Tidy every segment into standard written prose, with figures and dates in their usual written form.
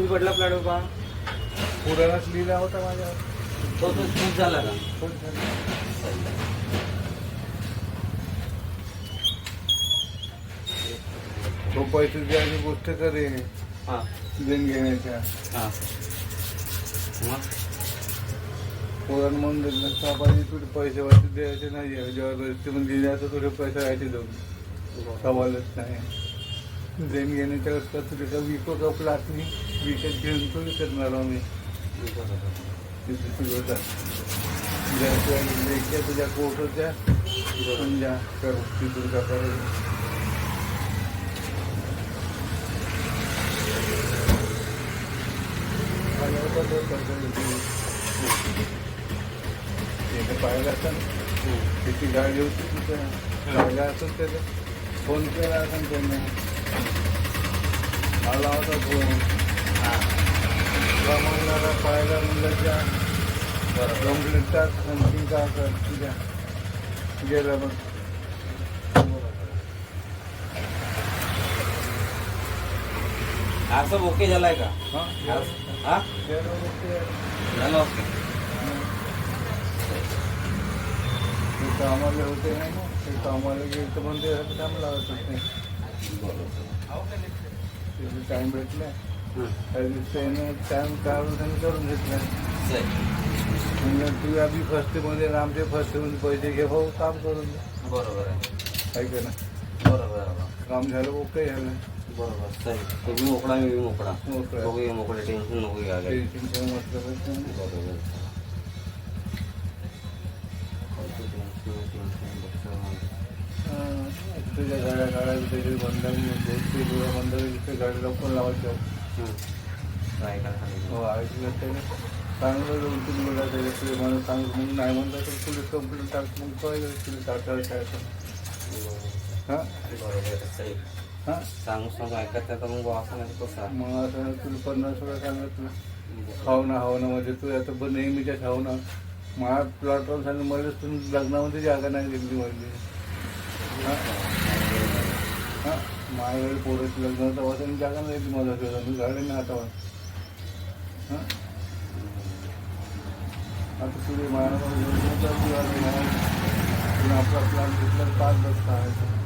बी पडला प्लॅट बा पुराणात लिहिला होता माझ्यावर. तो खूप झाला का? खूप झाला. तो पैसे द्यायची गोष्ट करे हां देण घेण्याच्या. हां मग पुराण म्हणून देत पाहिजे तुझे पैसे वाटे द्यायचे नाही. जेव्हा रस्त्यामध्ये दिल्याचं तुझे पैसे राहायचे जाऊन सवालच नाही. देण घेण्याच्या रस्त्यात तुझे का विको का प्लाट मी विकत घेऊन थोडी करणार आम्ही. तुझ्या कोर्टाच्या तुझ्या कर तिथून का करायचं. पाहिलं असं त्याची गाडी होती तिथं पाहिला असं त्याचं फोन केला असं त्यांनी आला होता फोन. म्हणणारा पाहायला म्हणलं त्या कंप्लीट टाक आणखी का कर तुझ्या गेला मग. असं ओके झालाय का? हां हां गेला ओके झालं ओके. ते कामाला होते नाही ना. ते कामाला गेलं तर म्हणजे थांबला होता नाही. त्याचे टाईम भेटला टाइम काढून त्यांनी करून घेतला. तू आधी फर्स्टमध्ये आमचे फर्स्टमध्ये पैसे घे भाऊ काम करून दे. बरोबर आहे आहे का ना. बरोबर आहे काम झालं ओके झालं. बरोबर सही. तुम्ही मोकळा मी मोकळा मोकळा. दोघे मोकळे टेन्शन नको घ्या. टेन्शन मतलब बरोबर तुझ्या गाड्या काढायचं त्याचे बंधन बंधन गाडी लवकर लावायचं. ट्राय करा. हो ऐकलं त्याने चांगलं दोन तीन वेळा त्याच्याकडे मला चांगलं मग नाही म्हणलं तर पोलीस कंप्लेंट टाक मग कळलं तुला टाकायला काय हां बरोबर सही. हां सांगू ऐकत तर मग असं नाही कसं मग असं तुला 50 वेळा सांगितलं हावना म्हणजे तू आता नेहमीच्याच हावना. मला प्लॉटवर सांगितलं मला तुम्ही लग्नामध्ये जागा नाही दिली म्हणजे. हां माझ्याकडे पोराचं लग्न होतं वाटायला जागा नाही दिली मला मी गाडीने हातावर. हां आता तुझे महाराज आपला प्लॅन घेतला 5 बस काढायचं.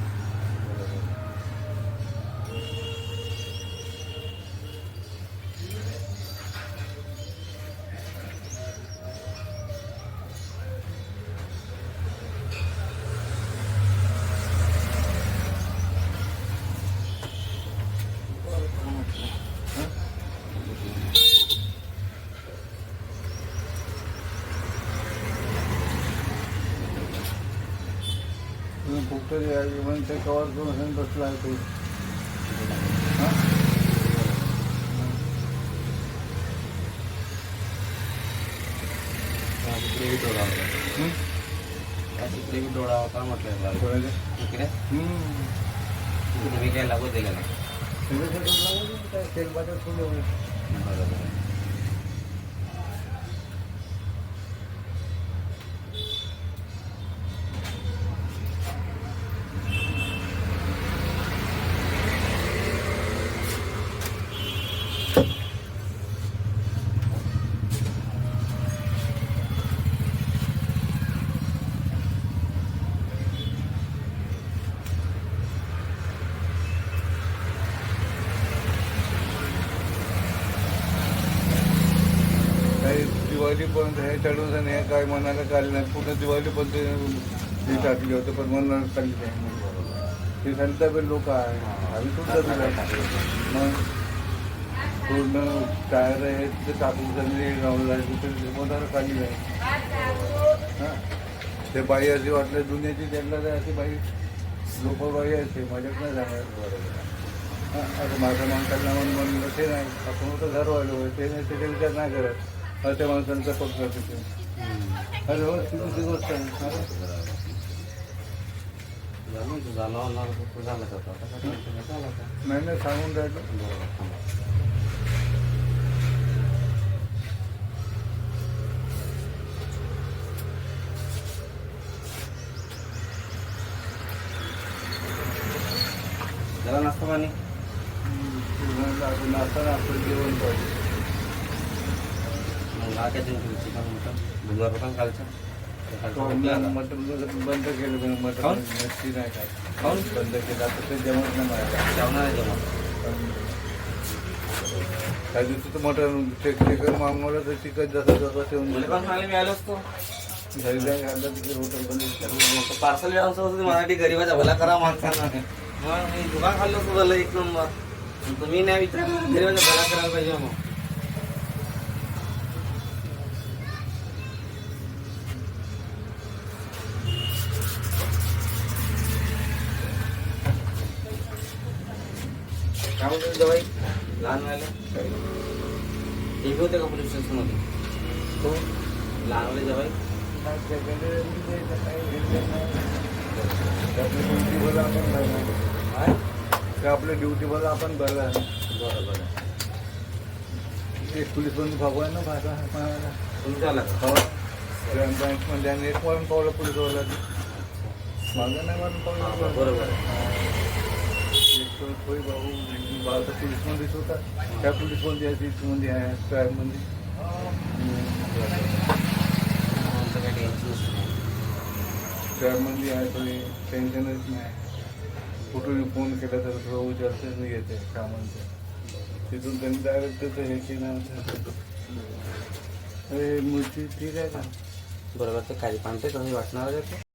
तुम्ही फक्त म्हणून ते कवर करून बसला आहे तू. हां तिकडे बी डोळा होता म्हटलं कोणाचं इकडे तुम्ही काय लागू दिलं नाही. काय तेल बाजार फुलं बरोबर दिवाळीपर्यंत हे चढून हे काय मनाला काढलं नाही. पूर्ण दिवाळीपर्यंत हे टाकले होते पण मनाला काढली नाही. ते संतापे लोक आहे आम्ही सुद्धा मग पूर्ण टायर आहे ते टाकून चालले मनाला काढली नाही. हां ते बाई अशी वाटलं दुनियाची त्यांना अशी बाई लोक बाई असते माझ्यात नाही जाणार. हां आता माझ्या माणसाला म्हणलं ते नाही आपण होतं घर वाढलं ते नाही त्याचा विचार नाही करत. त्या माणसांचा पक्ष तिथे अरे हो ती गोष्ट आहे. नाही नाही सांगून राहिलं. जरा नाश्ता पाणी नाश्ता आपलं जेवण पाहिजे. मग हा काय तुम्ही चिकन मटन बुधवार होता ना कालचा तर कालचा कुठला आला? मटण बंद केलं खाऊन? मटण मच्छी नाही काय खाऊन? बंद केलं आता ते जमत नाही मला. जेवणार आहे जेवण त्या दिवशी तर मटण चिकन मागवलं तर चिकन जसं ठेवून मुले पण खायला मिळालं असतो घरी जाऊन खाल्लं तिथे हॉटेल बंद. पार्सल व्यवसाय होती मराठी गरीबाचा भला करा माणसांना मग मी दुकान खाल्लं असतं झालं एक नंबर पण तुम्ही नाही विचार गरीबाचा भला करायला पाहिजे मग काय म्हणतो जवाई लहान व्हायला ते बी होते का पोलीस स्टेशनमध्ये तो लहान वाले जवाई आपल्या ड्युटीवर आपण भरला बरं बरं एक पोलीस बंधू भागवाय ना भागा तुमच्या आला का बँकमध्ये आणि एक वरून पावलं पोलीसवाला मागं नाही मारून पावलं बरोबर एक तो होय भाऊ भाऊ पोलीसमध्येच होता त्या पोलीसमध्ये मध्ये आहे ट्रॅकमध्ये काही टेन्शन नसतं ट्रॅकमध्ये आहे तो टेन्शनच नाही कुठून फोन केला तर थोडं विचारतेच नाही येते कामांचं तिथून त्यांनी डायरेक्ट त्याचं हे केलं अरे मुलगी ठीक आहे का बरोबर ते काही पाणते कमी वाटणार आहे